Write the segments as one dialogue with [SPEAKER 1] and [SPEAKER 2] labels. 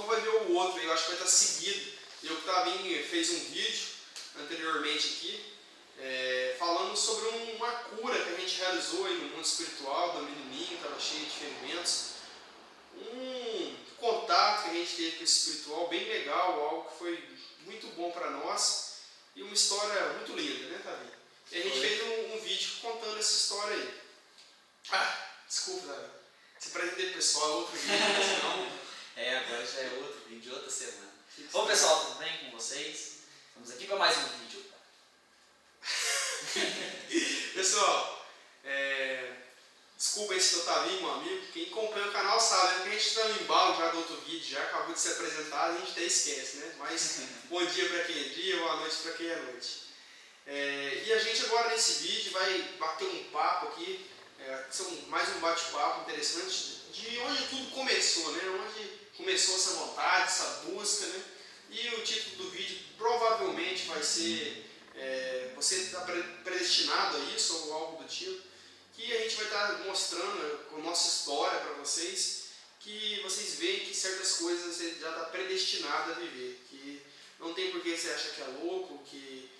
[SPEAKER 1] vai ver o outro, eu acho que vai estar seguido. Eu que também fez um vídeo anteriormente aqui, falando sobre uma cura que a gente realizou aí no mundo espiritual da menininha, que estava cheia de ferimentos. Um contato que a gente teve com esse espiritual bem legal, algo que foi muito bom para nós e uma história muito linda, né, Tavinho? E a gente fez um vídeo contando essa história aí. Desculpa, Tavinho. Se pretender pessoal, outro vídeo, senão...
[SPEAKER 2] agora já é outro vídeo, outra semana. Bom, pessoal, tudo bem com vocês? Estamos aqui para mais um vídeo.
[SPEAKER 1] Pessoal, desculpa aí se eu tá ali, meu amigo. Quem acompanha o canal sabe que a gente está no embalo já do outro vídeo, já acabou de ser apresentado, a gente até esquece, né? Mas bom dia para quem é dia, boa noite para quem é noite. E a gente agora nesse vídeo vai bater um papo aqui, mais um bate-papo interessante de onde tudo começou, né? Onde começou essa vontade, essa busca, né? E o título do vídeo provavelmente vai ser você está predestinado a isso ou algo do tipo, que a gente vai estar mostrando com a nossa história para vocês, que vocês veem que certas coisas você já está predestinado a viver, que não tem por que você achar que é louco, que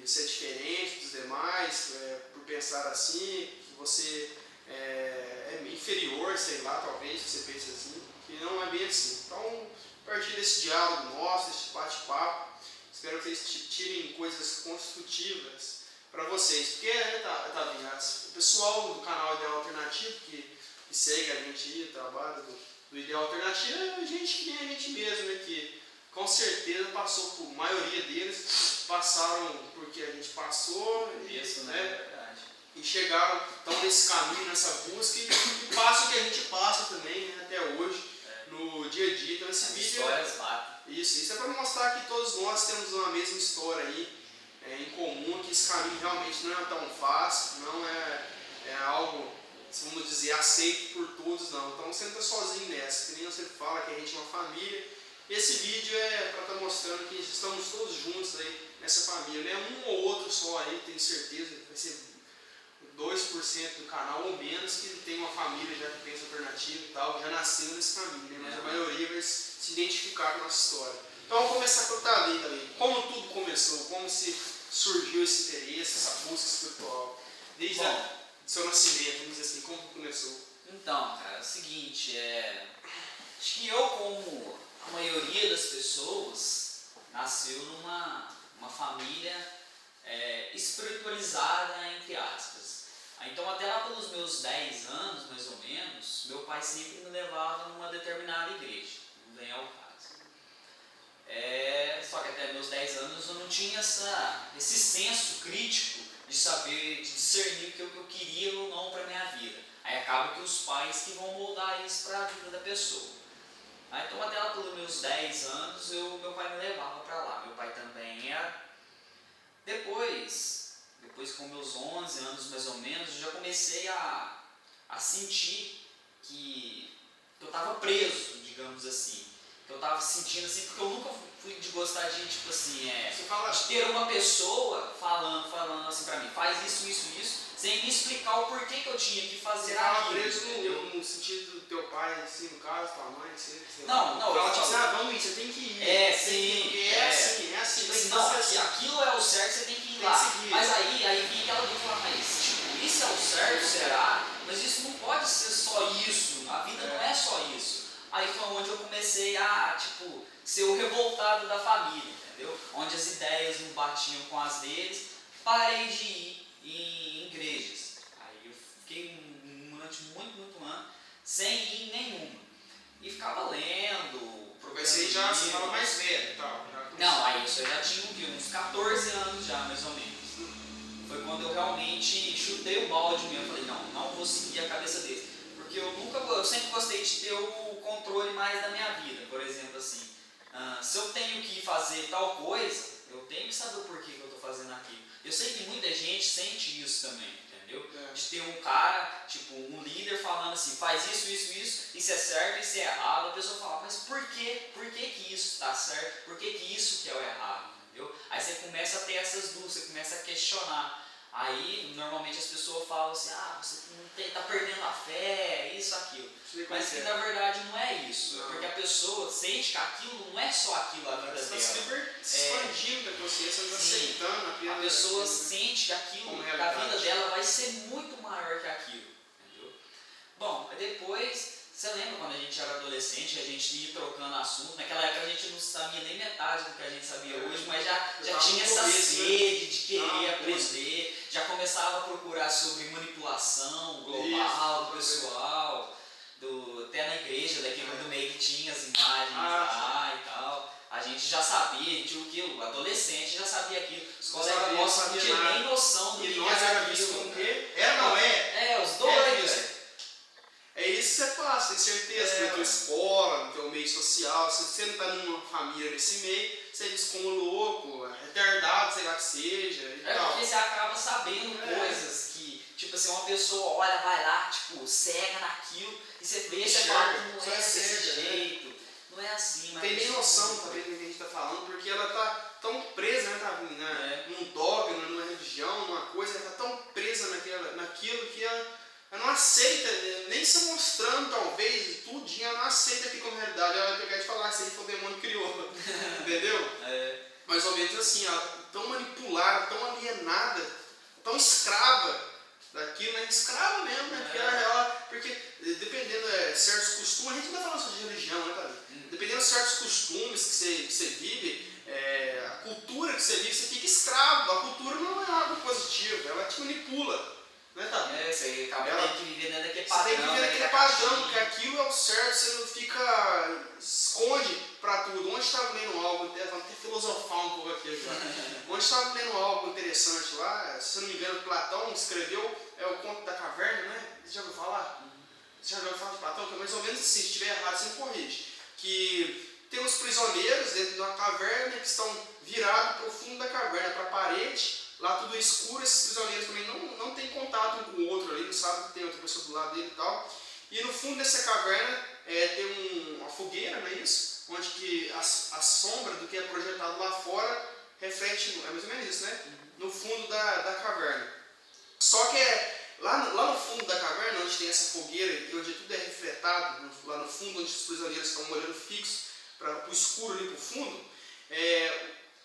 [SPEAKER 1] você é diferente dos demais, por pensar assim, que você é inferior, sei lá, talvez, se você pense assim, que não é bem assim. Então, a partir desse diálogo nosso, desse bate-papo, espero que vocês tirem coisas construtivas para vocês. Porque, Tavinho, o pessoal do canal Ideal Alternativo, que segue a gente aí, o trabalho do Ideal Alternativo, é gente que nem a gente mesmo, né? Que com certeza passou por, a maioria deles passaram porque a gente passou, e chegaram, estão nesse caminho, nessa busca, e passam o que a gente passa também, né, até hoje, no dia a dia. Então esse vídeo
[SPEAKER 2] histórias batem.
[SPEAKER 1] Isso é para mostrar que todos nós temos uma mesma história aí, em comum, que esse caminho realmente não é tão fácil, não é algo, vamos dizer, aceito por todos, não. Então você não está sozinho nessa, que nem você fala que a gente é uma família. Esse vídeo é para estar mostrando que estamos todos juntos aí nessa família, né? Um ou outro só aí, tenho certeza, vai ser 2% do canal ou menos que tem uma família já que pensa alternativo e tal, já nasceu nesse caminho, né? Mas a maioria vai se identificar com a nossa história. Então vamos começar com o Tavinho também. Como tudo começou, como se surgiu esse interesse, essa busca espiritual, desde o seu nascimento, vamos dizer assim, como começou?
[SPEAKER 2] Então, cara, é o seguinte, acho que eu, como a maioria das pessoas, nasceu numa família espiritualizada, entre aspas. Então, até lá pelos meus 10 anos, mais ou menos, meu pai sempre me levava numa determinada igreja, não vem ao caso. Só que até meus 10 anos eu não tinha esse senso crítico de saber, de discernir o que eu queria ou não para a minha vida. Aí acaba que os pais que vão moldar isso para a vida da pessoa. Então até lá pelos meus 10 anos meu pai me levava para lá. Meu pai também era. Depois com meus 11 anos mais ou menos, eu já comecei a sentir que eu estava preso, digamos assim. Que eu estava sentindo assim, porque eu nunca fui de gostar de, tipo assim, de ter uma pessoa falando assim pra mim, faz isso, sem me explicar o porquê que eu tinha que fazer aquilo.
[SPEAKER 1] Você estava preso no sentido do teu pai, assim, no caso, tua mãe,
[SPEAKER 2] Não,
[SPEAKER 1] ela te disse, vamos ir, você tem que ir.
[SPEAKER 2] Sim,
[SPEAKER 1] assim.
[SPEAKER 2] Tipo assim, não, aquilo é o certo, você tem que ir lá. Mas aí vinha aquela dúvida, mas tipo, isso é o certo, será? Mas isso não pode ser só isso, a vida não é só isso. Aí foi onde eu comecei a, tipo, ser o revoltado da família, entendeu? Onde as ideias não batiam com as deles, parei de ir em igrejas. Aí eu fiquei durante muito ano sem ir em nenhuma. E ficava lendo,
[SPEAKER 1] Mas você já estava mais velho e tal?
[SPEAKER 2] Não, aí isso eu já tinha uns 14 anos já, mais ou menos. Foi quando eu realmente chutei o balde mesmo. Eu falei, não vou seguir a cabeça deles. Porque eu sempre gostei de ter o controle mais da minha vida. Por exemplo, assim, se eu tenho que fazer tal coisa, eu tenho que saber o porquê que eu estou fazendo aquilo. Eu sei que muita gente sente isso também, entendeu? De ter um cara, tipo, um líder falando assim, faz isso é certo, isso é errado. A pessoa fala, mas por quê? Por que que isso está certo? Por que que isso que é o errado? Entendeu? Aí você começa a ter essas dúvidas, você começa a questionar. Aí, normalmente as pessoas falam assim, você está perdendo a fé, isso, aquilo. Mas que na verdade não é isso. Porque a pessoa, sente que aquilo não é só aquilo a vida
[SPEAKER 1] Você está
[SPEAKER 2] dela.
[SPEAKER 1] se expandindo da consciência, está aceitando
[SPEAKER 2] A pessoa sente que aquilo, que a vida dela vai ser muito maior que aquilo. Entendeu? Bom, depois, você lembra quando a gente era adolescente, a gente ia trocando assunto? Naquela época a gente não sabia nem metade do que a gente sabia hoje, mas já tinha essa sede de querer aprender, já começava a procurar sobre manipulação global do pessoal, até na igreja, daquele do meio que tinha as imagens lá e tal. A gente já sabia, o adolescente já sabia aquilo. Os colegas nossos não tinham nem noção do que era
[SPEAKER 1] visto como
[SPEAKER 2] aquilo.
[SPEAKER 1] que era, não é?
[SPEAKER 2] Os dois.
[SPEAKER 1] É isso que você passa, tem certeza, na tua escola, no teu meio social, se você não está numa família nesse meio, você diz como louco, retardado, sei lá que seja.
[SPEAKER 2] Porque você acaba sabendo coisas que, tipo assim, uma pessoa olha, vai lá, tipo, cega naquilo, e você vê, você fala, não é desse jeito, não é assim.
[SPEAKER 1] Tem nem noção também do que a gente está falando, porque ela está tão presa, né, num dogma, numa religião, numa coisa, ela está tão presa naquilo que ela não aceita, nem se mostrando talvez, tudinho, ela não aceita aquilo como realidade. Ela vai pegar e falar assim, foi o demônio que criou, entendeu? Mais ou menos assim, ela tão manipulada, tão alienada, tão escrava daquilo, né? Escrava mesmo, né? Porque dependendo de certos costumes, a gente não está falando só de religião, né, cara? Dependendo de certos costumes que você vive, a cultura que você vive, você fica escravo. A cultura não é algo positivo, ela te manipula. Né, tá?
[SPEAKER 2] Você acaba tendo que viver dentro daquele padrão.
[SPEAKER 1] Você tem que viver naquele padrão, porque aquilo é o certo, você não fica. Esconde pra tudo. Onde estava lendo algo, vamos até filosofar um pouco aqui agora. Onde estava lendo algo interessante lá, se não me engano, Platão escreveu o Conto da Caverna, né? Você já ouviu falar? Você já ouviu falar de Platão? Que é mais ou menos assim, se estiver errado, você me corrige. Que tem uns prisioneiros dentro de uma caverna que estão virados para o fundo da caverna, para a parede. Lá tudo escuro, esses prisioneiros também não têm contato um com o outro ali, não sabem que tem outra pessoa do lado dele e tal. E no fundo dessa caverna tem uma fogueira, não é isso? Onde que a sombra do que é projetado lá fora reflete, é mais ou menos isso, né? No fundo da caverna. Só que lá no fundo da caverna, onde tem essa fogueira e onde tudo é refletado, lá no fundo, onde os prisioneiros estão olhando fixo para o escuro ali para o fundo,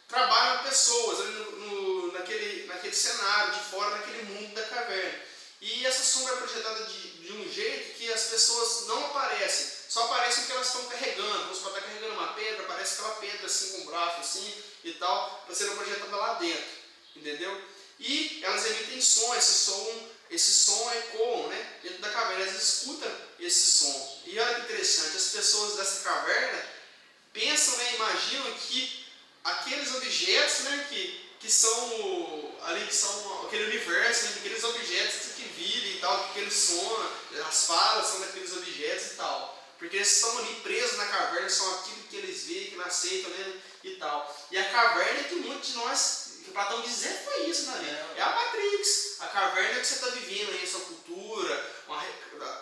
[SPEAKER 1] trabalham pessoas ali naquele cenário, de fora, naquele mundo da caverna. E essa sombra é projetada de um jeito que as pessoas não aparecem, só aparecem o que elas estão carregando. Vamos estar carregando uma pedra, aparece aquela pedra assim, com o braço assim e tal, para ser projetada lá dentro, entendeu? E elas emitem som, esse som ecoam, né, dentro da caverna, elas escutam esse som. E olha que interessante, as pessoas dessa caverna pensam, né, imaginam que aqueles objetos, né, que são ali, que são aquele universo, né, aqueles objetos que vivem e tal, que aquele som, as falas são daqueles objetos e tal. Porque eles estão ali presos na caverna, são aquilo que eles veem, que não aceitam, né, e tal. E a caverna é que muitos de nós, que o Platão dizer foi isso, né? É a Matrix. A caverna é que você está vivendo aí, a sua cultura,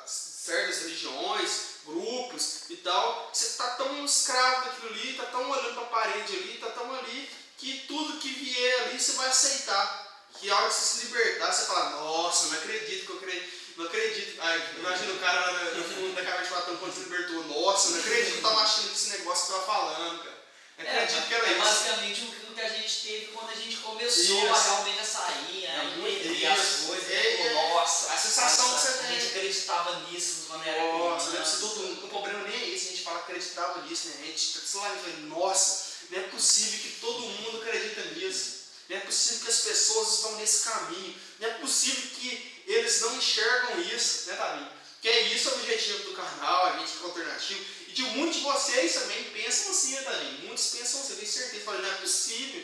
[SPEAKER 1] certas religiões, grupos e tal. Você está tão escravo daquilo ali, está tão olhando para a parede ali, está tão ali, que tudo que vier ali você vai aceitar. Que a hora que você se libertar, você fala, nossa, não acredito que eu creio. Não acredito. Imagina o cara lá no fundo da caverna de Platão quando se libertou. Nossa, não acredito que eu estava achando que esse negócio que eu estava falando, cara. Não acredito que era isso.
[SPEAKER 2] Basicamente o que a gente teve quando a gente começou a realmente a sair, a entender as coisas. Nossa,
[SPEAKER 1] a sensação que você tem.
[SPEAKER 2] A gente acreditava nisso quando era
[SPEAKER 1] criança. O problema nem é esse, a gente fala que acreditava nisso, né? A gente, sei lá, nossa, não é possível que todo mundo acredita nisso. Não é possível que as pessoas estão nesse caminho. Não é possível que eles não enxergam isso, né, Tavinho? Que é isso o objetivo do canal, a gente que é alternativo. E de muitos de vocês também pensam assim, né, Tavinho? Muitos pensam assim, eu tenho certeza. Falam, não é possível,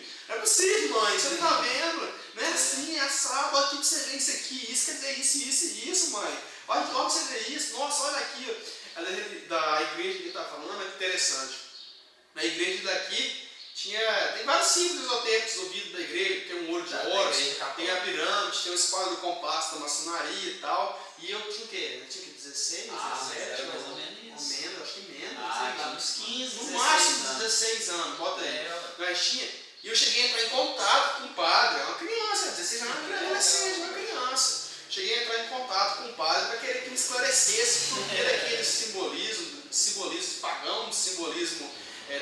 [SPEAKER 1] mãe, você não tá vendo? Não é assim, é assado, olha aqui que você vê isso aqui, isso quer dizer isso e isso, mãe. Olha que você vê isso, nossa, olha aqui. Da igreja que ele está falando, é interessante. Na igreja daqui, tem vários símbolos esotéricos no vidro da igreja, tem um olho de Horus, tem a pirâmide, tem o esquadro do compasso da maçonaria e tal. E eu tinha o quê? Eu tinha o quê? 16, 17?
[SPEAKER 2] Mais ou menos isso.
[SPEAKER 1] Menos, acho que menos.
[SPEAKER 2] Tá uns 15,
[SPEAKER 1] no máximo 16 anos, bota aí. Nós tinha. E eu cheguei a entrar em contato com o padre, é uma criança, 16 anos, uma criança. Cheguei a entrar em contato com o padre para querer que me esclarecesse por que daquele simbolismo simbolismo pagão, um simbolismo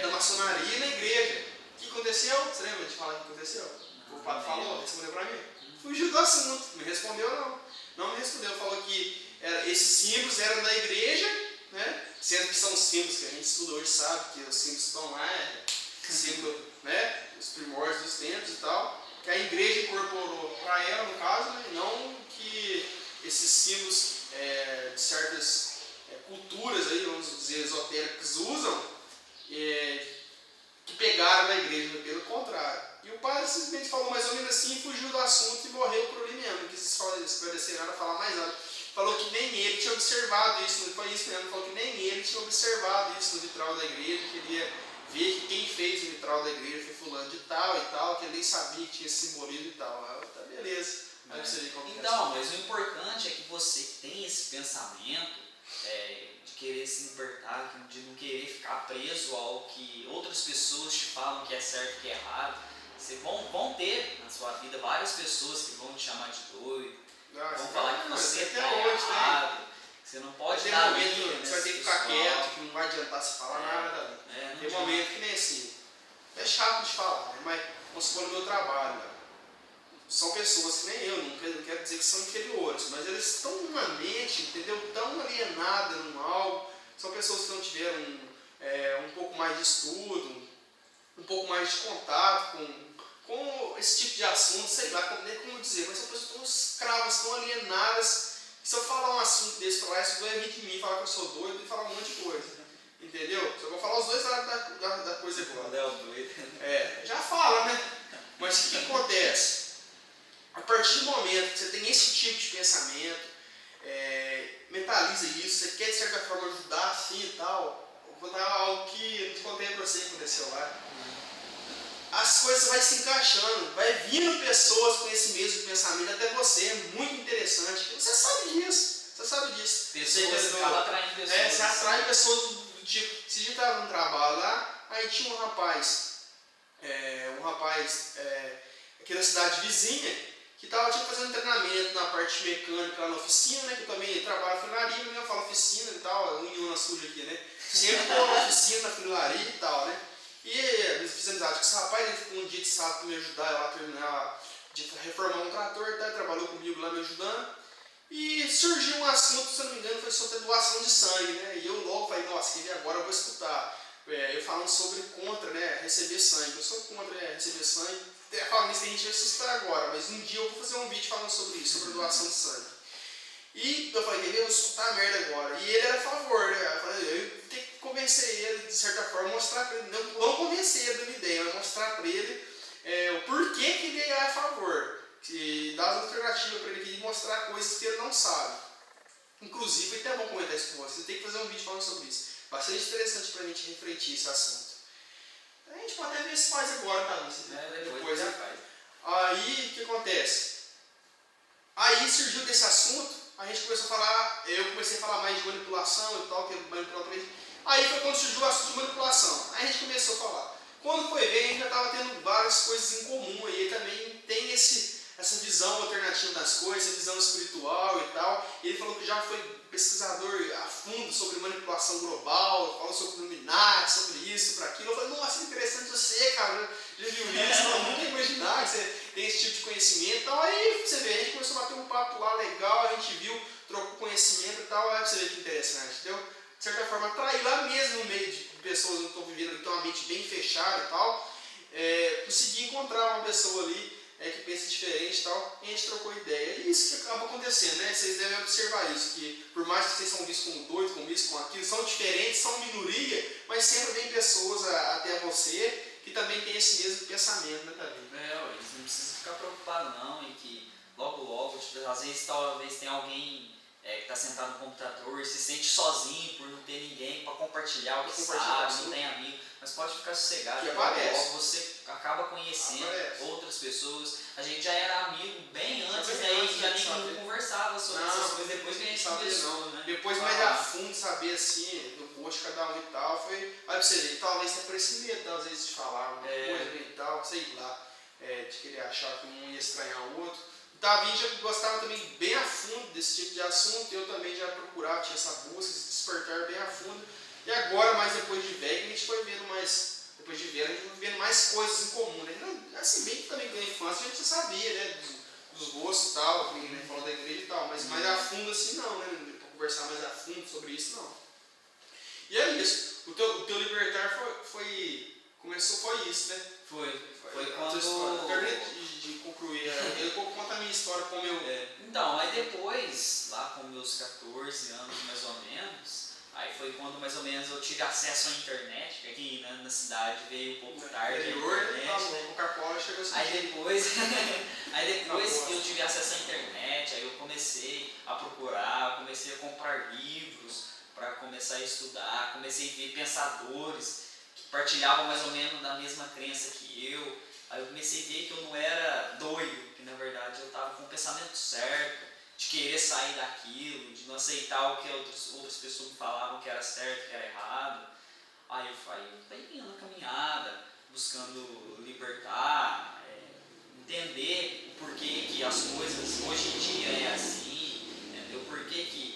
[SPEAKER 1] da maçonaria na igreja. O que aconteceu? Você lembra de falar o que aconteceu? O padre falou, respondeu para mim. Fugiu do assunto, me respondeu não. Não me respondeu, falou que esses símbolos eram da igreja, né? Sendo que são símbolos que a gente estuda hoje, sabe que os símbolos estão lá, símbolo, né? Os primórdios dos tempos e tal, que a igreja incorporou para ela, no caso, né? Não que esses símbolos de certas culturas, aí, vamos dizer, esotéricas usam, que pegaram da igreja, pelo contrário. E o padre simplesmente falou mais ou menos assim, fugiu do assunto e morreu por ali mesmo. Não quis esclarecer nada, falar mais nada. Falou que nem ele tinha observado isso, não foi isso mesmo, falou que nem ele tinha observado isso no vitral da igreja, queria ver que quem fez o vitral da igreja foi fulano de tal e tal, que ele nem sabia que tinha esse simbolismo e tal. Ah, tá beleza. Aí você vê como
[SPEAKER 2] então, mas o importante é que você tem esse pensamento de querer se libertar, de não querer ficar preso ao que outras pessoas te falam que é certo e que é errado. Vão ter na sua vida várias pessoas que vão te chamar de doido, vão falar que você está errado, que você não pode
[SPEAKER 1] ter
[SPEAKER 2] dar
[SPEAKER 1] momento
[SPEAKER 2] linha
[SPEAKER 1] que você vai ter que ficar quieto, que não vai adiantar se falar nada. Tem momento que nem assim, é chato de falar, né? Mas vamos supor no meu trabalho, né? São pessoas que nem eu, não quero dizer que são inferiores, mas eles estão numa mente, entendeu? Tão alienadas no algo, são pessoas que não tiveram um pouco mais de estudo, um pouco mais de contato com esse tipo de assunto, sei lá, nem como dizer, mas são pessoas tão escravas, tão alienadas, que se eu falar um assunto desse para lá, isso vai vir de mim, falar que eu sou doido e falar um monte de coisa, entendeu? Só vou falar os dois lados da coisa igual. Já fala, né? Mas o que acontece? A partir do momento que você tem esse tipo de pensamento, mentaliza isso, você quer de certa forma ajudar assim e tal, vou contar algo que eu te contei para você que aconteceu lá. As coisas vão se encaixando, vai vindo pessoas com esse mesmo pensamento até você, é muito interessante. Você sabe disso.
[SPEAKER 2] Pessoas acabam atraindo pessoas.
[SPEAKER 1] Você atrai pessoas do tipo. Se a gente estava num trabalho lá, aí tinha um rapaz aqui da cidade vizinha, que estava fazendo treinamento na parte mecânica lá na oficina, né? Que eu também trabalho na funilaria, eu falo oficina e tal, unha suja aqui, né? Sempre estou na oficina, na funilaria e tal, né? E fiz amizade com esse rapaz, ele ficou um dia de sábado para me ajudar lá a terminar de reformar um trator, tá? Ele trabalhou comigo lá me ajudando. E surgiu um assunto, se eu não me engano, foi sobre a doação de sangue, né? E eu logo falei, nossa, agora eu vou escutar. Eu falando sobre contra, né? Receber sangue. Eu sou contra receber sangue. Falando isso, a gente vai assustar agora, mas um dia eu vou fazer um vídeo falando sobre isso, sobre a doação de sangue. E eu falei, eu vou escutar a merda agora. E ele era a favor, né? Eu falei, eu tenho que convencer ele, de certa forma, mostrar para ele, não convencer ele da minha ideia, mas mostrar para ele o porquê que ele é a favor. Que dar as alternativas para ele aqui e mostrar coisas que ele não sabe. Inclusive, foi até bom comentar isso com você. Você tem que fazer um vídeo falando sobre isso. Bastante interessante para a gente refletir esse assunto. A gente pode até ver se faz agora, tá?
[SPEAKER 2] Depois já faz.
[SPEAKER 1] Aí, o que acontece? Aí surgiu desse assunto, a gente começou a falar, eu comecei a falar mais de manipulação e tal, que é manipular pra gente. Aí foi quando surgiu o assunto de manipulação. Aí a gente começou a falar. Quando foi ver, a gente já estava tendo várias coisas em comum. E ele também tem essa visão alternativa das coisas, essa visão espiritual e tal. E ele falou que já foi pesquisador a fundo sobre manipulação global, falou sobre Illuminati, sobre isso, sobre aquilo. Eu falei, nossa, que interessante você, cara, já viu isso? Eu nunca ia imaginar que você tem esse tipo de conhecimento. Então aí você vê, a gente começou a bater um papo lá legal, a gente viu, trocou conhecimento e tal, aí você vê que interessante, entendeu? De certa forma, atrair lá mesmo no meio de pessoas que estão vivendo, que estão uma mente bem fechada e tal, consegui encontrar uma pessoa ali que pensa diferente e tal, e a gente trocou ideia. E isso que acaba acontecendo, né? Vocês devem observar isso, que por mais que vocês são vistos como doidos, como isso, como aquilo, são diferentes, são minoria, mas sempre vem pessoas até você que também tem esse mesmo pensamento, né, também.
[SPEAKER 2] Você não precisa ficar preocupado não, e que logo, às vezes talvez tem alguém que está sentado no computador, se sente sozinho por não ter ninguém para compartilhar o que sabe, não tem amigo, mas pode ficar sossegado, que logo você acaba conhecendo outras pessoas. A gente já era amigo bem antes, né? E já nem conversava sobre essas coisas, depois que a gente conversou, né?
[SPEAKER 1] Depois mais a fundo, saber assim, do gosto de cada um e tal, foi, olha pra você ver, talvez tenha por esse medo, às vezes, de falar uma coisa e tal, sei lá, de querer achar que um ia estranhar o outro. O Davi já gostava também bem a fundo desse tipo de assunto, eu também já procurava, tinha essa busca, esse despertar bem a fundo. E agora, mais depois de velho, a gente foi vendo mais, depois de velho, a gente foi vendo mais coisas em comum, né? Não, assim, bem que também na infância a gente já sabia, né? Dos gostos e tal, que né, falou da igreja e tal, mas mais a fundo assim não, né? Pra conversar mais a fundo sobre isso, não. E é isso. O teu libertar foi isso, né?
[SPEAKER 2] Foi
[SPEAKER 1] a
[SPEAKER 2] quando...
[SPEAKER 1] tua história. Terminei de concluir. Eu conto a minha história como eu...
[SPEAKER 2] Então, aí depois, lá com meus 14 anos mais ou menos, aí foi quando mais ou menos eu tive acesso à internet, que aqui né, na cidade veio um pouco tarde a internet.
[SPEAKER 1] Né? Coca-Cola chegou assim.
[SPEAKER 2] Aí depois que eu tive acesso à internet, aí eu comecei a procurar, comecei a comprar livros para começar a estudar, comecei a ver pensadores que partilhavam mais ou menos da mesma crença que eu. Aí eu comecei a ver que eu não era doido, que na verdade eu estava com o pensamento certo, de querer sair daquilo, de não aceitar o que outras pessoas me falavam que era certo, que era errado. Aí eu fui indo na caminhada, buscando libertar, entender o porquê que as coisas hoje em dia é assim, entender o porquê que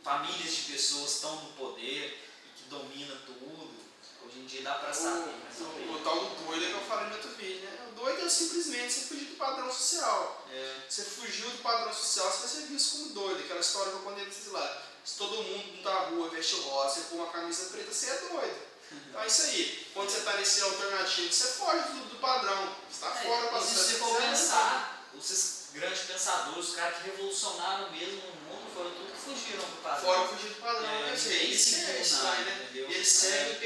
[SPEAKER 2] famílias de pessoas estão no poder e que dominam tudo. Hoje em dia dá pra saber mais ou menos.
[SPEAKER 1] O tal do doido é que eu falei no outro vídeo, né? O doido é simplesmente você fugir do padrão social. Você fugiu do padrão social, você vai ser visto como doido. Aquela história que eu contei pra vocês lá. Se todo mundo na rua veste rosa, você pôr uma camisa preta, você é doido. Então é isso aí. Quando você está nesse alternativo, você foge do padrão. Você está fora da
[SPEAKER 2] se você for pensar, esses grandes pensadores, os caras que revolucionaram mesmo o mundo, foram tudo que fugiram do padrão.
[SPEAKER 1] Fora fugir do padrão. E eles seguem.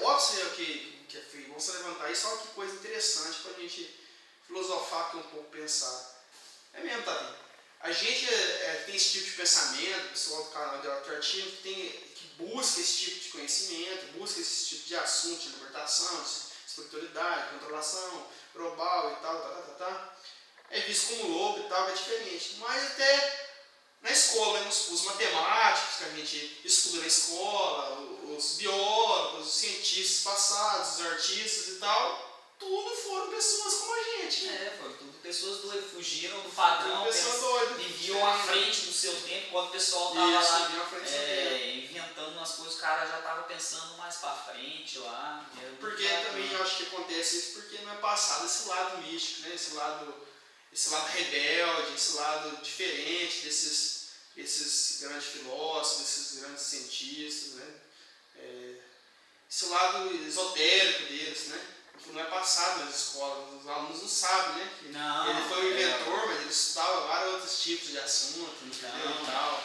[SPEAKER 1] Óbvio que é feio. Vamos levantar isso. Olha que coisa interessante para a gente filosofar aqui um pouco, pensar. É mesmo, Tavinho. A gente tem esse tipo de pensamento, o pessoal do canal de alternativo que busca esse tipo de conhecimento, busca esse tipo de assunto de libertação, de espiritualidade, controlação global e tal. É visto como louco e tal, é diferente. Mas até na escola, né, os matemáticos que a gente estuda na escola, os biólogos, os cientistas passados, os artistas e tal, tudo foram pessoas como a gente.
[SPEAKER 2] Foram tudo pessoas doidas, fugiram do padrão, viviam à frente do seu tempo, quando o pessoal estava lá inventando umas coisas, o cara já estava pensando mais para frente lá.
[SPEAKER 1] Porque também eu acho que acontece isso porque não é passado esse lado místico, né? esse lado rebelde, esse lado diferente desses grandes filósofos, desses grandes cientistas, né? Esse lado esotérico deles, né? Que não é passado nas escolas, os alunos não sabem, né? Ele foi o inventor, mas ele estudava vários outros tipos de assuntos, entendeu?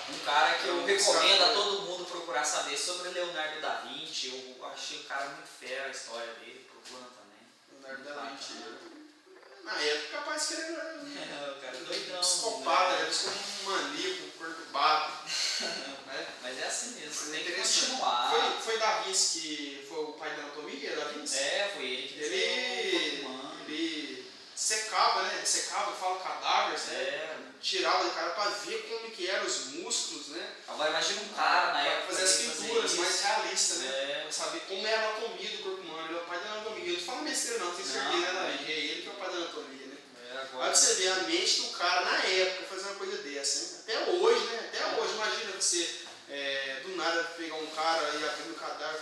[SPEAKER 2] Um cara que eu recomendo a todo mundo procurar saber sobre Leonardo da Vinci, eu achei o cara muito fera, a história dele, procurando também.
[SPEAKER 1] Leonardo da Vinci. Na época, capaz que ele era
[SPEAKER 2] o cara doidão,
[SPEAKER 1] psicopata, ele era um maníaco, um perturbado.
[SPEAKER 2] Mas é assim mesmo, tem que
[SPEAKER 1] continuar. Foi Da Vinci que foi o pai da anatomia, Da Vinci?
[SPEAKER 2] Foi ele que
[SPEAKER 1] ele secava, né? Ele secava, fala cadáveres, né? Tirava do cara para ver como que eram os músculos, né?
[SPEAKER 2] Agora imagina um cara na época
[SPEAKER 1] fazer as pinturas mais realistas, né? Pra saber como é a anatomia do corpo humano. Ele é o pai da anatomia. Eu não falo besteira não, tenho certeza, né? É ele que é o pai da anatomia, né? Olha pra você ver a mente do cara na época fazer uma coisa dessa, hein? Até hoje, né? Até hoje, imagina você do nada pegar um cara e abrir o cadáver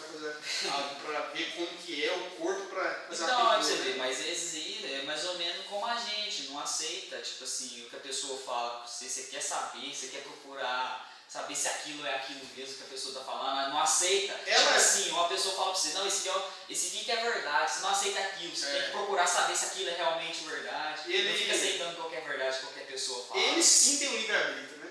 [SPEAKER 1] pra ver como que é o corpo pra fazer a pintura.
[SPEAKER 2] Olha pra você ver, mas esses aí é mais ou menos como a gente, não aceita, tipo assim, o que a pessoa fala pra você, você quer saber, você quer procurar saber se aquilo é aquilo mesmo que a pessoa está falando, não aceita. Tipo assim, uma pessoa fala pra você, não, esse aqui que é verdade, você não aceita aquilo, você tem que procurar saber se aquilo é realmente verdade. Ele não fica aceitando qualquer verdade que qualquer pessoa fala.
[SPEAKER 1] Ele sim tem um livre-arbítrio, né?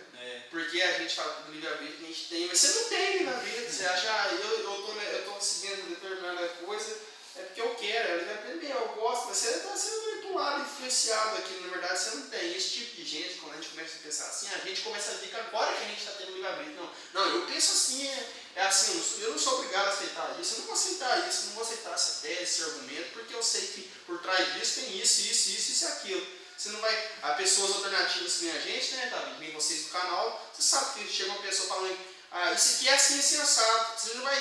[SPEAKER 1] Porque a gente fala do livre-arbítrio que a gente tem, mas você não tem livre-arbítrio, você acha, eu tô seguindo determinada coisa, é porque eu quero, eu gosto, mas você está sendo manipulado, influenciado aqui, na verdade você não tem. Esse tipo de gente, quando a gente começa a pensar assim, a gente começa a ver que agora que a gente está tendo livre-arbítrio. Não, eu penso assim, é assim, eu não sou obrigado a aceitar isso, eu não vou aceitar isso, não vou aceitar essa tese, esse argumento, porque eu sei que por trás disso tem isso e aquilo. Você não vai. Há pessoas alternativas que nem a gente, né, Davi? Nem vocês do canal, você sabe que chega uma pessoa falando, isso aqui é assim, assim, assado. Você não vai,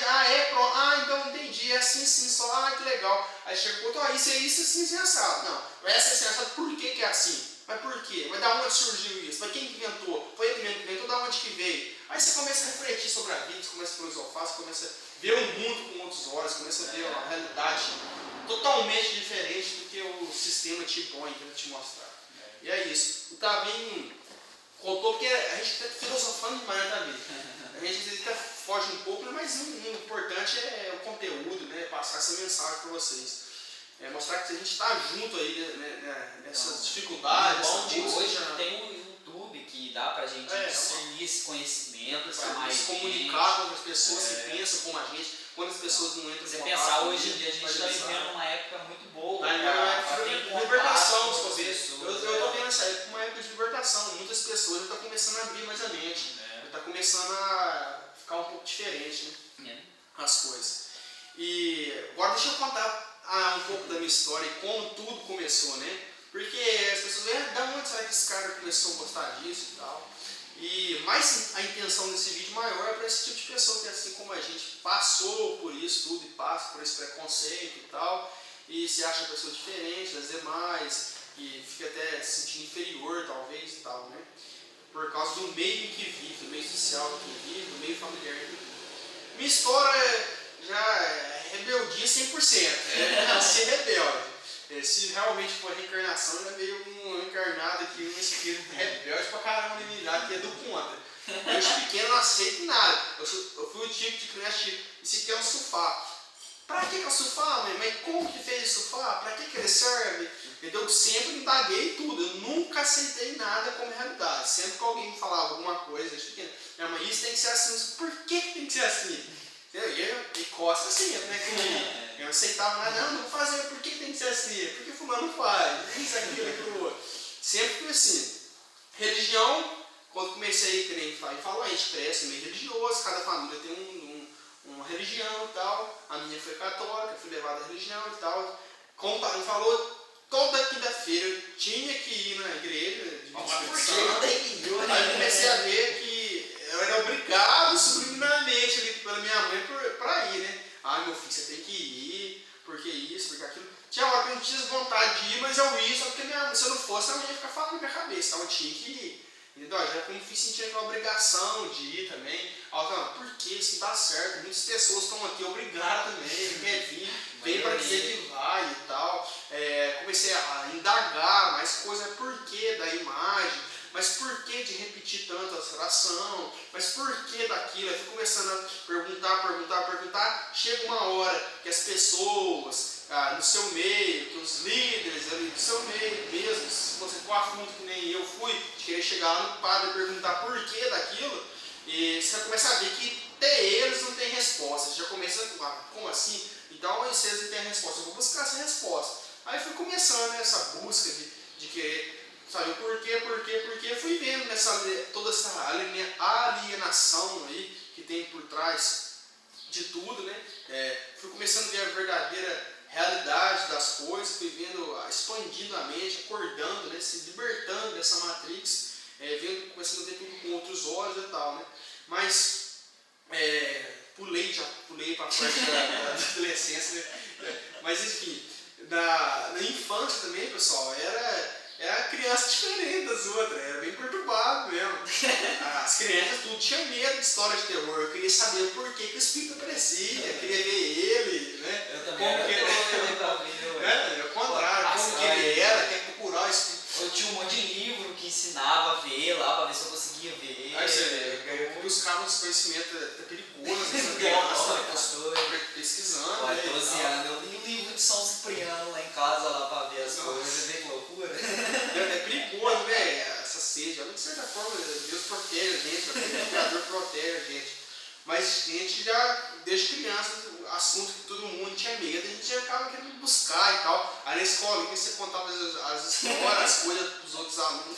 [SPEAKER 1] então entendi, é assim, só, que legal. Aí chega o outro, isso é isso, assim, assim, assado. Não, essa é assim, assado, por que é assim? Mas por quê? Mas da onde surgiu isso? Mas quem que inventou? Foi ele mesmo que inventou? Da onde que veio? Aí você começa a refletir sobre a vida, você começa a filosofar, você começa a ver o mundo com outros olhos, começa a ver uma realidade totalmente diferente do que o sistema te impõe, tenta te mostrar. E é isso. O Tavinho contou porque a gente está filosofando demais, Tavinho. A gente até foge um pouco, mas o importante é o conteúdo, né? Passar essa mensagem para vocês. Mostrar que a gente está junto aí, né, nessas dificuldades.
[SPEAKER 2] O bom de hoje tem o YouTube que dá pra gente discernir esse conhecimento para mais
[SPEAKER 1] se comunicar com as pessoas que pensam como a gente, quando as pessoas não entram em
[SPEAKER 2] Você
[SPEAKER 1] contato.
[SPEAKER 2] pensar hoje em dia, a gente está vivendo uma época muito boa.
[SPEAKER 1] Uma época de libertação, eu estou vendo essa época uma época de libertação. Muitas pessoas estão começando a abrir mais a mente. Está começando a ficar um pouco diferente, né? As coisas. E agora deixa eu contar um pouco da minha história e como tudo começou, né? Porque as pessoas veem, da onde será que esse cara começou a gostar disso e tal? Mas a intenção desse vídeo maior é para esse tipo de pessoa que, assim como a gente, passou por isso tudo e passa por esse preconceito e tal, e se acha pessoa diferente das demais, e fica até se sentindo inferior, talvez, e tal, né? Por causa do meio em que vive, do meio social em que vive, do meio familiar em que vive. Minha história já é rebeldia 100%, nascer rebelde. Se realmente for reencarnação, já veio um encarnado aqui, um espírito rebelde pra caramba de mim, já que é do contra. Eu de pequeno não aceito nada. Eu fui o tipo de criança que isso aqui é um sofá. Pra que é o sofá, mãe? Mas como que fez o sofá? Pra que ele serve? Entendeu? Eu sempre indaguei tudo. Eu nunca aceitei nada como realidade. Sempre que alguém me falava alguma coisa, eu disse, minha mãe, isso tem que ser assim. Por que tem que ser assim? E costa assim, né? Eu não aceitava nada, não vou fazer, por que tem que ser assim? Por que fulano faz? Isso, aquilo outro. Sempre foi assim. Religião, quando comecei, que nem falou, a gente cresce meio religioso, cada família tem uma religião e tal. A minha foi católica, fui levado à religião e tal. Como o pai falou, toda quinta-feira eu tinha que ir na igreja de Aí comecei a ver que eu era obrigado subliminarmente ali pela minha mãe para ir, né? Meu filho, você tem que ir, porque isso, porque aquilo. Tinha hora que eu não tinha vontade de ir, mas eu ia, só porque se eu não fosse, a mãe ia ficar falando na minha cabeça, então eu tinha que ir. Entendeu? Já como filho sentia aquela obrigação de ir também. Aí eu falava, por que isso não tá certo? Muitas pessoas estão aqui obrigadas também, ele quer vir, vem para dizer que vai e tal. Comecei a indagar mais coisa, por que da imagem, mas por que de repetir tanto a oração, mas por que daquilo? Eu fui começando a perguntar. Chega uma hora que as pessoas no seu meio, que os líderes ali do seu meio mesmo, se você for a fundo que nem eu fui, de querer chegar lá no padre e perguntar por que daquilo, e você começa a ver que até eles não têm resposta. Você já começa a como assim? Então vocês não têm resposta, eu vou buscar essa resposta. Aí fui começando essa busca de querer saber por quê, fui vendo toda essa alienação aí que tem por trás de tudo, né? Fui começando a ver a verdadeira realidade das coisas, fui vendo, expandindo a mente, acordando, né? Se libertando dessa matrix, começando a ver tudo com outros olhos e tal, né? Mas pulei para a parte da adolescência, né? Mas enfim, na infância também, pessoal, era criança diferente das outras, era bem perturbado mesmo. As crianças tudo tinha medo de história de terror, eu queria saber o porquê que o espírito aparecia, eu queria ver ele, né?
[SPEAKER 2] Eu também era
[SPEAKER 1] o contrário, como que ele era, quer procurar o espírito.
[SPEAKER 2] Eu tinha um monte de livro que ensinava a ver lá, para ver se eu conseguia ver.
[SPEAKER 1] Aí você buscava uns conhecimentos perigosos, pesquisando.
[SPEAKER 2] Olha, 12 anos, eu li um livro de São Cipriano lá em casa lá para ver as coisas, vê que loucura.
[SPEAKER 1] É perigoso, né? Essa sede, de certa forma, Deus protege a gente, o Criador protege a gente. Mas a gente já, desde criança, assunto que todo mundo tinha medo, a gente já acaba querendo buscar e tal. Aí na escola, você contava as histórias, as coisas dos outros alunos,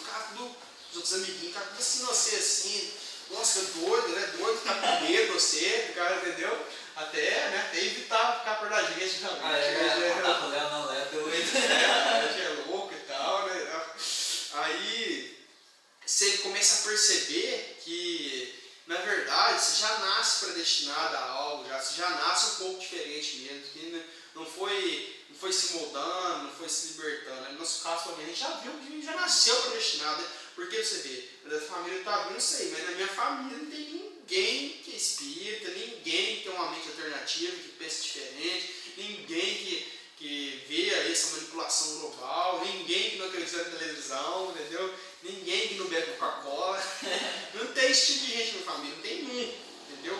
[SPEAKER 1] os outros amiguinhos, ficavam tudo assim, você assim, nossa, doido, né? Doido, ficar com medo, você, cara, entendeu? Até evitar ficar perto da gente também.
[SPEAKER 2] Não é doido.
[SPEAKER 1] A gente é louco e tal, né? Aí você começa a perceber que, na verdade, você já nasce predestinado a algo, você já nasce um pouco diferente mesmo. Que não foi se moldando, não foi se libertando. No nosso caso, a gente já viu que já nasceu predestinado, né? Porque você vê, da família tá vindo, não sei, mas na minha família não tem ninguém que é espírita, ninguém que tem uma mente alternativa, que pensa diferente, ninguém que vê aí essa manipulação global, ninguém que não acredita na televisão, entendeu? Ninguém que não bebe Coca-Cola. Não tem esse tipo de gente na família, não tem um, entendeu?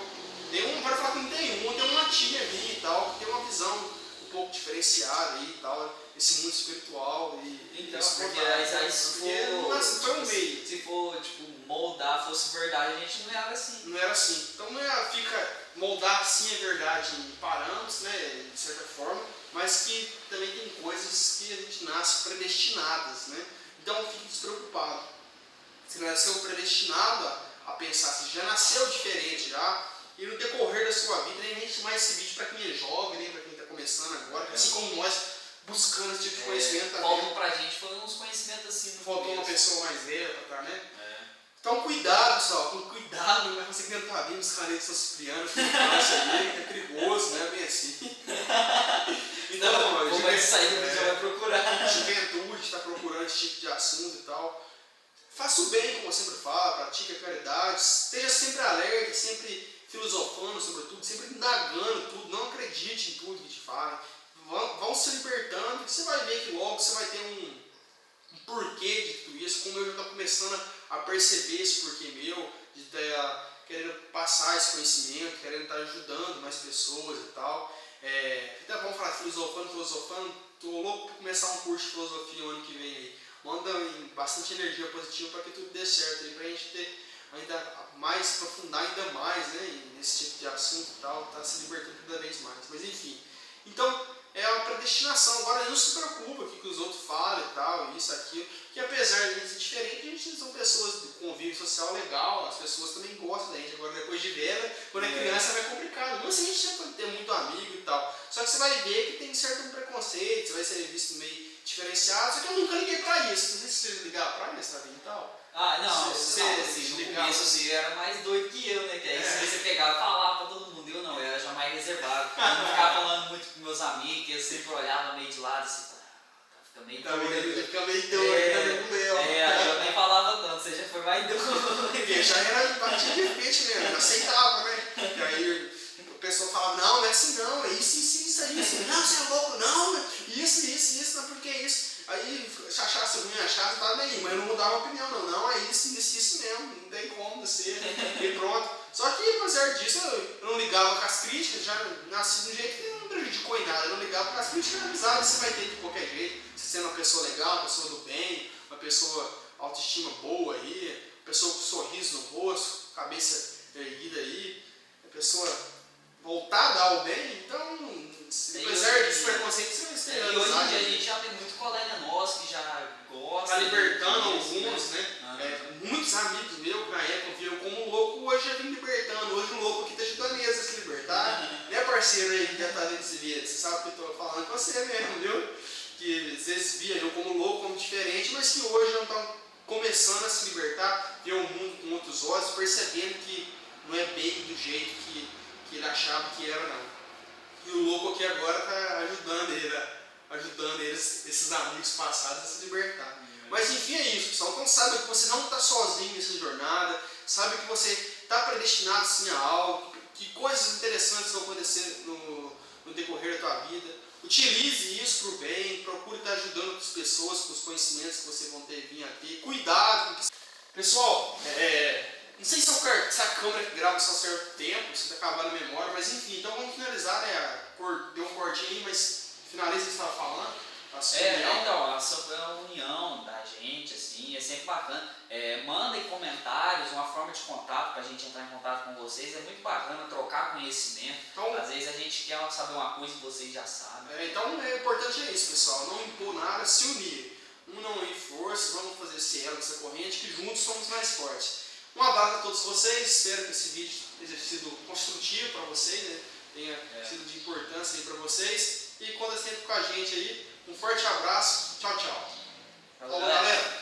[SPEAKER 1] Tem um, para falar que não tem um, tem uma tia ali e tal, que tem uma visão um pouco diferenciada aí e tal, esse mundo espiritual e
[SPEAKER 2] então,
[SPEAKER 1] esse
[SPEAKER 2] porque
[SPEAKER 1] contato,
[SPEAKER 2] aí se
[SPEAKER 1] foi um meio.
[SPEAKER 2] Se for, tipo, moldar, fosse verdade, a gente não era assim.
[SPEAKER 1] Não era assim. Então não é, fica moldar sim a verdade em parâmetros, né, de certa forma, mas que também tem coisas que a gente nasce predestinadas, né? Então fique despreocupado. Você nasceu predestinado a pensar, você já nasceu diferente já, e no decorrer da sua vida, nem a gente mais esse vídeo para quem é jovem, nem para quem está começando agora, assim como nós, buscando esse tipo de conhecimento.
[SPEAKER 2] Faltou pra gente, foi uns conhecimentos assim no
[SPEAKER 1] faltou
[SPEAKER 2] começo.
[SPEAKER 1] Uma pessoa mais velha para estar, né?
[SPEAKER 2] Então
[SPEAKER 1] cuidado, pessoal, com cuidado, não é você que tentar vir nos canetes São Cipriano, que é perigoso, né? Bem assim. Então,
[SPEAKER 2] como vai sair do vídeo, vai procurar.
[SPEAKER 1] Juventude está procurando esse tipo de assunto e tal. Faça o bem, como eu sempre falo, pratique a caridade, esteja sempre alerta, sempre filosofando sobre tudo, sempre indagando tudo, não acredite em tudo que te falam. Vão se libertando, que você vai ver que logo você vai ter um porquê de tudo isso, como eu já estou começando a perceber esse porquê meu, de estar querendo passar esse conhecimento, querendo estar ajudando mais pessoas e tal. Então vamos falar filosofando, estou louco para começar um curso de filosofia o ano que vem aí. Manda bastante energia positiva para que tudo dê certo aí, para a gente ter ainda mais, aprofundar ainda mais, né, nesse tipo de assunto e tal, tá se libertando cada vez mais. Mas enfim, então é uma predestinação. Agora não se preocupa com o que os outros falam e tal, isso, aquilo, que apesar de a gente ser diferente, a gente são pessoas de convívio social legal, as pessoas também gostam da gente. Agora depois de velha, quando é criança vai complicado. Não assim, a gente sempre tem muito amigo e tal, só que você vai ver que tem certo preconceito, você vai ser visto meio diferenciado, só que eu nunca liguei pra isso. Não sei se você ligar pra isso, tá vendo e tal.
[SPEAKER 2] Não, assim, no começo você era mais doido que eu, né? Que aí se você pegava e falava pra todo mundo, eu não, eu era já mais reservado. Eu não ficava falando muito com meus amigos, que eu sempre olhava meio de lado assim, fica meio doido.
[SPEAKER 1] Fica meio doido,
[SPEAKER 2] aí eu nem falava tanto, você já foi mais doido.
[SPEAKER 1] Porque já era batia de frente mesmo, aceitava, né? E aí o pessoal falava, não é assim não, é isso aí, não, você é louco, não, isso, não, porque é isso. Aí, se achasse ruim, achasse, tá bem, mas eu não mudava a opinião, não, é isso mesmo, não tem como ser, e pronto. Só que, apesar disso, eu não ligava com as críticas, já nasci de um jeito que não prejudicou em nada, eu não ligava com as críticas, amizade você vai ter de qualquer jeito, você sendo uma pessoa legal, uma pessoa do bem, uma pessoa autoestima boa aí, uma pessoa com sorriso no rosto, cabeça erguida aí, uma pessoa voltada ao bem, então, apesar desse preconceito, você vai ter.
[SPEAKER 2] E hoje em dia a gente já tem muito colega nosso que já gosta.
[SPEAKER 1] Tá libertando alguns, né? Muitos amigos meus que na época viram como louco, hoje já vem libertando. Hoje o louco aqui tá ajudando eles a se libertar. Né, parceiro aí que já tá dentro desse vídeo? Você sabe o que eu tô falando com você mesmo, viu? Que às vezes via eu como louco, como diferente, mas que hoje já estão começando a se libertar, ver o mundo com outros olhos, percebendo que não é bem do jeito que ele achava que era, não. E o louco aqui agora está ajudando eles, esses amigos passados a se libertar. Mas enfim, é isso, pessoal. Então saiba que você não está sozinho nessa jornada, sabe que você está predestinado sim a algo, que coisas interessantes vão acontecer no decorrer da tua vida. Utilize isso para o bem, procure estar ajudando outras pessoas com os conhecimentos que você vão vir a ter. Cuidado com o que... Pessoal, não sei se a câmera que grava só certo tempo, se está acabando a memória, mas enfim, então vamos finalizar, né? Deu um cortinho aí, mas finaliza o que você estava falando.
[SPEAKER 2] Então, a união da gente, assim, é sempre bacana. Mandem comentários, uma forma de contato para a gente entrar em contato com vocês. É muito bacana trocar conhecimento. Então, às vezes a gente quer saber uma coisa que vocês já sabem.
[SPEAKER 1] Então, o importante é isso, pessoal. Não impor nada, se unir. Um não unir forças, vamos fazer esse elo, essa corrente, que juntos somos mais fortes. Um abraço a todos vocês. Espero que esse vídeo tenha sido construtivo para vocês, né? Tenha sido de importância aí para vocês. E quando sempre com a gente aí, um forte abraço. Tchau, tchau.
[SPEAKER 2] Falou, galera.